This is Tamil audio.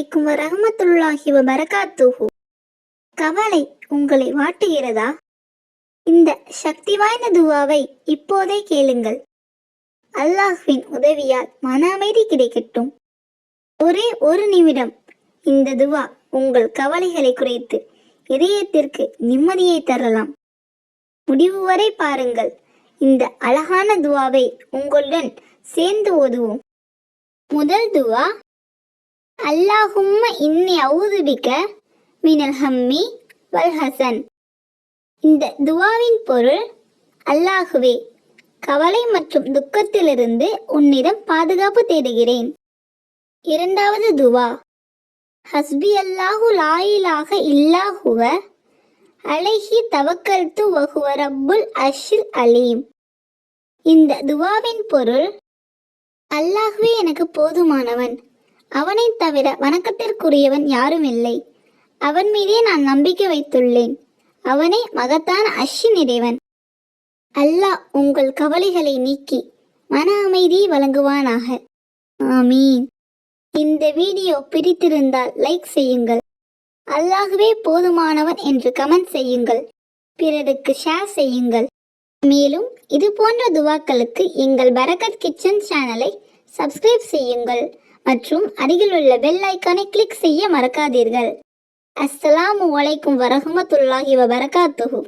அலைக்கும் வரஹ்மத்துல்லாஹி வபரகாத்துஹு. கவலை உங்களை வாட்டுகிறதா? இந்த சக்தி வாய்ந்த துவாவை இப்போதே கேளுங்கள். அல்லாஹ்வின் உதவியால் மன அமைதி கிடைக்கட்டும். ஒரே ஒரு நிமிடம் இந்த துவா உங்கள் கவலைகளை குறைத்து இதயத்திற்கு நிம்மதியை தரலாம். முடிவு வரை பாருங்கள். இந்த அழகான துவாவை உங்களுடன் சேர்ந்து ஓதுவோம். முதல் துவா, அல்லாஹும்ம இன்னி அஊது பிக மினல் ஹம்மி வல் ஹஸன். இந்த துவாவின் பொருள், அல்லாஹுவே, கவலை மற்றும் துக்கத்திலிருந்து உன்னிடம் பாதுகாப்பு தேடுகிறேன். இரண்டாவது துவா, ஹஸ்பி அல்லாஹு லா இலாஹ இல்லா ஹுவ அலைஹி தவக்கல்து வஹுவ ரப்புல் அர்ஷில் அலீம். இந்த துவாவின் பொருள், அல்லாஹ்வே எனக்கு போதுமானவன், அவனைத் தவிர வணக்கத்திற்குரியவன் யாரும் இல்லை, அவன் மீதே நான் நம்பிக்கை வைத்துள்ளேன், அவனே மகத்தான அர்ஷின் இறைவன். அல்லாஹ் உங்கள் கவலைகளை நீக்கி மன அமைதியை வழங்குவானாக. ஆமீன். இந்த வீடியோ பிடித்திருந்தால் லைக் செய்யுங்கள். அல்லாஹ்வே போதுமானவன் என்று கமெண்ட் செய்யுங்கள். பிறருக்கு ஷேர் செய்யுங்கள். மேலும் இது போன்ற துவாக்களுக்கு எங்கள் பரக்கத் கிச்சன் சேனலை சப்ஸ்கிரைப் செய்யுங்கள் மற்றும் அருகில் உள்ள பெல் ஐக்கானை கிளிக் செய்ய மறக்காதீர்கள். அஸ்ஸலாமு அலைக்கும் வரஹ்மத்துல்லாஹி வபரகாத்துஹு.